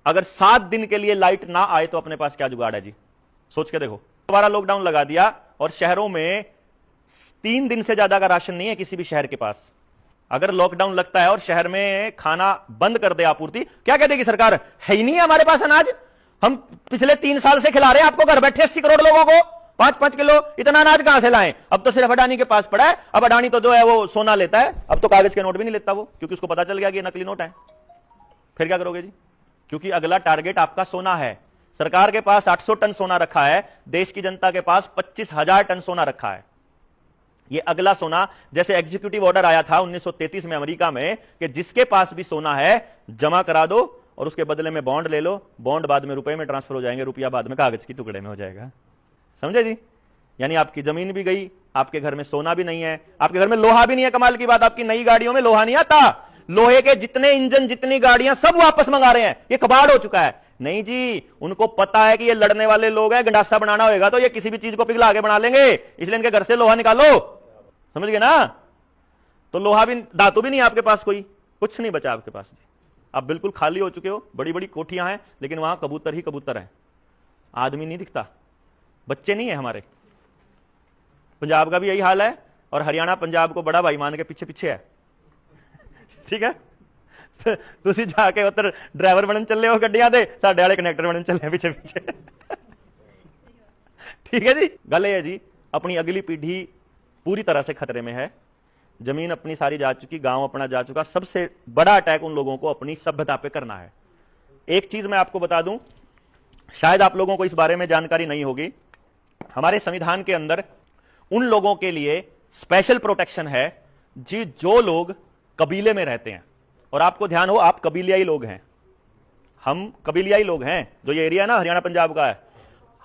अगर 7 दिन के लिए लाइट ना आए तो अपने पास क्या जुगाड़ है जी? सोच के देखो। दोबारा लॉकडाउन लगा दिया और शहरों में 3 दिन से ज्यादा का राशन नहीं है किसी भी शहर के पास। अगर लॉकडाउन लगता है और शहर में खाना बंद कर दे आपूर्ति, क्या कह देगी सरकार? है ही नहीं है हमारे पास अनाज, हम पिछले 3 साल से खिला रहे हैं आपको घर बैठे 80 करोड़ लोगों को 5-5 किलो, इतना अनाज कहां से लाएं? अब तो सिर्फ अडानी के पास पड़ा है। अब अडानी तो जो है वो सोना लेता है, अब तो कागज के नोट भी नहीं लेता वो, क्योंकि उसको पता चल गया कि ये नकली नोट है। फिर क्या करोगे जी? क्योंकि अगला टारगेट आपका सोना है। सरकार के पास 800 टन सोना रखा है, देश की जनता के पास 25,000 टन सोना रखा है। ये अगला सोना, जैसे एग्जीक्यूटिव ऑर्डर आया था 1933 में अमेरिका में कि जिसके पास भी सोना है जमा करा दो और उसके बदले में बॉन्ड ले लो, बॉन्ड बाद में रुपए में ट्रांसफर हो जाएंगे, रुपया बाद में कागज की टुकड़े में हो जाएगा। समझे जी? यानी आपकी जमीन भी गई, आपके घर में सोना भी नहीं है, आपके घर में लोहा भी नहीं है। कमाल की बात, आपकी नई गाड़ियों में लोहा नहीं आता, लोहे के जितने इंजन जितनी गाड़ियां सब वापस मंगा रहे हैं, ये कबाड़ हो चुका है। नहीं जी, उनको पता है कि ये लड़ने वाले लोग हैं, गंडासा बनाना होगा तो ये किसी भी चीज को पिघला के बना लेंगे, इसलिए इनके घर से लोहा निकालो। समझ गए ना? तो लोहा भी, धातु भी नहीं आपके पास, कोई कुछ नहीं बचा आपके पास। आप बिल्कुल खाली हो चुके हो, बड़ी बड़ी कोठियां हैं लेकिन वहां कबूतर ही कबूतर हैं, आदमी नहीं दिखता, बच्चे नहीं है हमारे। पंजाब का भी यही हाल है और हरियाणा पंजाब को बड़ा भाई मान के पीछे पीछे है। ठीक है, तुसी जाके उधर ड्राइवर बनन चले हो गड्डियां दे, साडे वाले कनेक्टर बनन चले पीछे पीछे। ठीक है जी, गल है जी, अपनी अगली पीढ़ी पूरी तरह से खतरे में है। जमीन अपनी सारी जा चुकी, गांव अपना जा चुका। सबसे बड़ा अटैक उन लोगों को अपनी सभ्यता पे करना है। एक चीज मैं आपको बता दूं, शायद आप लोगों को इस बारे में जानकारी नहीं होगी, हमारे संविधान के अंदर उन लोगों के लिए स्पेशल प्रोटेक्शन है जी जो लोग कबीले में रहते हैं। और आपको ध्यान हो, आप कबीलियाई लोग हैं, हम कबीलियाई लोग हैं। जो ये एरिया ना हरियाणा पंजाब का है,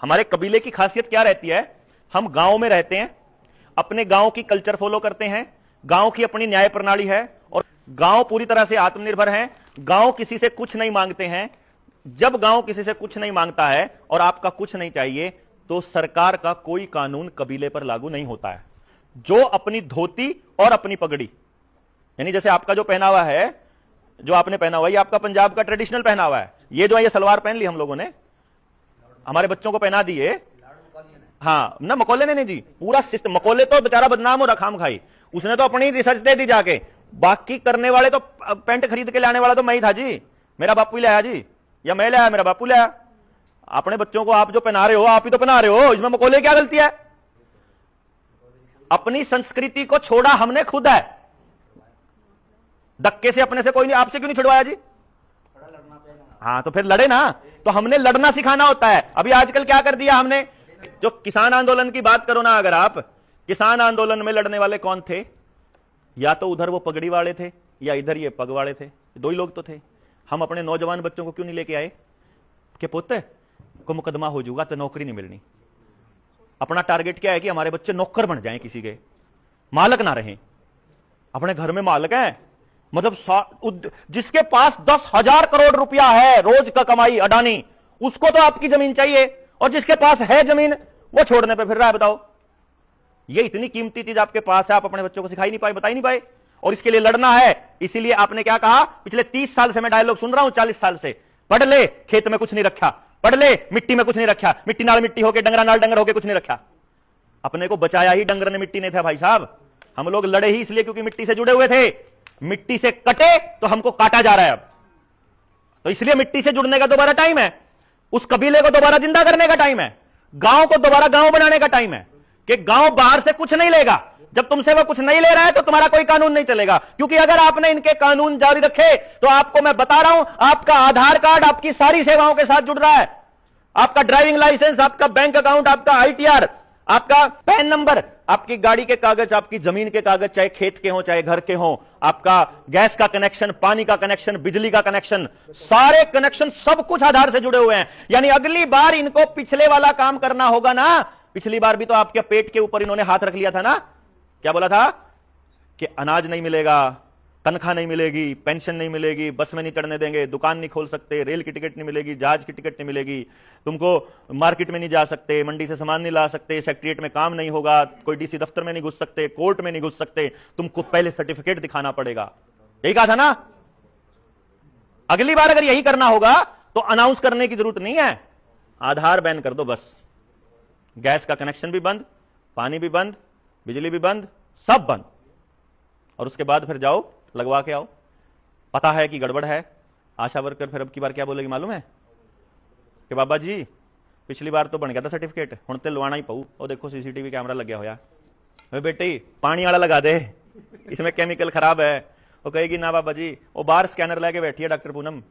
हमारे कबीले की खासियत क्या रहती है? हम गांव में रहते हैं, अपने गांव की कल्चर फॉलो करते हैं, गांव की अपनी न्याय प्रणाली है और गांव पूरी तरह से आत्मनिर्भर है। गांव किसी से कुछ नहीं मांगते हैं। जब गांव किसी से कुछ नहीं मांगता है और आपका कुछ नहीं चाहिए तो सरकार का कोई कानून कबीले पर लागू नहीं होता है। जो अपनी धोती और अपनी पगड़ी, यानी जैसे आपका जो पहनावा है, जो आपने पहना हुआ, ये आपका पंजाब का ट्रेडिशनल पहनावा है। ये जो है ये सलवार पहन ली हम लोगों ने, हमारे बच्चों को पहना दिए। हाँ ना, मकोले ने नहीं जी, पूरा सिस्टम। मकोले तो बेचारा बदनाम हो रहा खाम खाई, उसने तो अपनी रिसर्च दे दी जाके। बाकी करने वाले तो, पेंट खरीद के लाने वाला तो मैं ही था जी, मेरा बापू ही लाया जी, या मैं लाया, मेरा बापू लाया। अपने बच्चों को आप जो पहना रहे हो, आप ही तो पहना रहे हो, इसमें मकोले क्या गलती है? अपनी संस्कृति को छोड़ा हमने खुद है, धक्के से अपने से कोई नहीं। आपसे क्यों नहीं छुड़वाया जी? हाँ तो फिर लड़े ना, तो हमने लड़ना सिखाना होता है। अभी आजकल क्या कर दिया हमने, जो किसान आंदोलन की बात करो ना, अगर आप, किसान आंदोलन में लड़ने वाले कौन थे? या तो उधर वो पगड़ी वाले थे या इधर ये पग वाले थे, दो ही लोग तो थे। हम अपने नौजवान बच्चों को क्यों नहीं लेके आए कि पुत्र को मुकदमा हो जाऊगा तो नौकरी नहीं मिलनी। अपना टारगेट क्या है कि हमारे बच्चे नौकर बन जाएं, किसी के मालक ना रहें। अपने घर में मालक हैं, मतलब जिसके पास 10,000 करोड़ रुपया है रोज का कमाई, अडानी, उसको तो आपकी जमीन चाहिए, और जिसके पास है जमीन वो छोड़ने पे फिर रहा है। बताओ, ये इतनी कीमती चीज आपके पास है, आप अपने बच्चों को सिखाई नहीं पाए, बता ही नहीं पाए, और इसके लिए लड़ना है। इसीलिए आपने क्या कहा, पिछले 30 साल से मैं डायलॉग सुन रहा हूं, 40 साल से, पढ़ ले खेत में कुछ नहीं रखा, पढ़ ले मिट्टी में कुछ नहीं रखा, मिट्टी नाल मिट्टी होके, डंगरा नाल डंगर होके कुछ नहीं रखा। अपने को बचाया ही डंगर ने, मिट्टी ने था भाई साहब। हम लोग लड़े ही इसलिए क्योंकि मिट्टी से जुड़े हुए थे, मिट्टी से कटे तो हमको काटा जा रहा है अब। तो इसलिए मिट्टी से जुड़ने का दोबारा टाइम है, उस कबीले को दोबारा जिंदा करने का टाइम है, गांव को दोबारा गांव बनाने का टाइम है कि गांव बाहर से कुछ नहीं लेगा। जब तुमसे वो कुछ नहीं ले रहा है तो तुम्हारा कोई कानून नहीं चलेगा, क्योंकि अगर आपने इनके कानून जारी रखे तो आपको मैं बता रहा हूं, आपका आधार कार्ड आपकी सारी सेवाओं के साथ जुड़ रहा है। आपका ड्राइविंग लाइसेंस, आपका बैंक अकाउंट, आपका आईटीआर, आपका पैन नंबर, आपकी गाड़ी के कागज, आपकी जमीन के कागज, चाहे खेत के हो चाहे घर के हो, आपका गैस का कनेक्शन, पानी का कनेक्शन, बिजली का कनेक्शन, सारे कनेक्शन सब कुछ आधार से जुड़े हुए हैं। यानी अगली बार इनको पिछले वाला काम करना होगा ना। पिछली बार भी तो आपके पेट के ऊपर इन्होंने हाथ रख लिया था ना, क्या बोला था कि अनाज नहीं मिलेगा, तनख्वाह नहीं मिलेगी, पेंशन नहीं मिलेगी, बस में नहीं चढ़ने देंगे, दुकान नहीं खोल सकते, रेल की टिकट नहीं मिलेगी, जहाज की टिकट नहीं मिलेगी, तुमको मार्केट में नहीं जा सकते, मंडी से सामान नहीं ला सकते, सेक्रेटरीट में काम नहीं होगा, कोई डीसी दफ्तर में नहीं घुस सकते, कोर्ट में नहीं घुस सकते, तुमको पहले सर्टिफिकेट दिखाना पड़ेगा। यही कहा था ना। अगली बार अगर यही करना होगा तो अनाउंस करने की जरूरत नहीं है, आधार बैन कर दो बस। गैस का कनेक्शन भी बंद, पानी भी बंद, बिजली भी बंद, सब बंद, और उसके बाद फिर जाओ लगवा के आओ। पता है कि गड़बड़ है, आशा वर्कर फिर अब की बार क्या बोलेगी मालूम है कि बाबा जी पिछली बार तो बन गया था सर्टिफिकेट, हुण ते लवाना ही पऊ। और देखो सीसीटीवी कैमरा लग्या होया, बेटे पानी वाला लगा दे, इसमें केमिकल खराब है। वो कहेगी ना बाबा जी, वो बाहर स्कैनर लेके बैठी है डॉक्टर पूनम,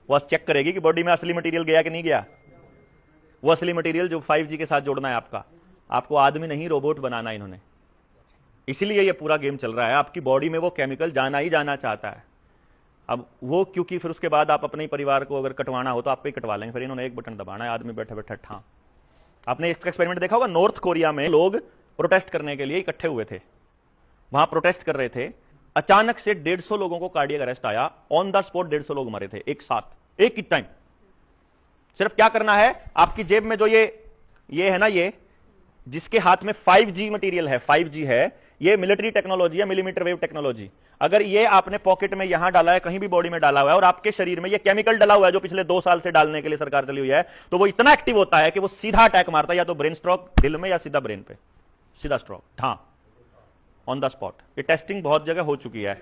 वो चेक करेगी कि बॉडी में असली मटेरियल गया कि नहीं गया। वो असली मटेरियल जो 5G के साथ जोड़ना है आपको आदमी नहीं रोबोट बनाना इन्होंने, इसीलिए ये पूरा गेम चल रहा है। आपकी बॉडी में वो केमिकल जाना ही जाना चाहता है। अब वो क्योंकि फिर उसके बाद आप अपने परिवार को अगर कटवाना हो तो आप पे कटवा लेंगे, फिर इन्होंने एक बटन दबाना है, आदमी बैठे बैठे ठा। आपने इसका एक्सपेरिमेंट देखा होगा, नॉर्थ कोरिया में लोग प्रोटेस्ट करने के लिए इकट्ठे हुए थे, वहां प्रोटेस्ट कर रहे थे, अचानक से 150 लोगों को कार्डियक अरेस्ट आया, ऑन द स्पॉट 150 लोग मरे थे एक साथ, एक ही टाइम। सिर्फ क्या करना है, आपकी जेब में जो ये है ना, ये जिसके हाथ में 5G मटेरियल है, 5G है, ये मिलिट्री टेक्नोलॉजी है, मिलीमीटर वेव टेक्नोलॉजी। अगर ये आपने पॉकेट में यहां डाला है, कहीं भी बॉडी में डाला हुआ है, और आपके शरीर में ये केमिकल डाला हुआ है जो पिछले 2 साल से डालने के लिए सरकार चली हुई है, तो वो इतना एक्टिव होता है कि वो सीधा अटैक मारता है, या तो ब्रेन स्ट्रोक दिल में, या सीधा ब्रेन पे, सीधा स्ट्रोक, हाँ, ऑन द स्पॉट। ये टेस्टिंग बहुत जगह हो चुकी है।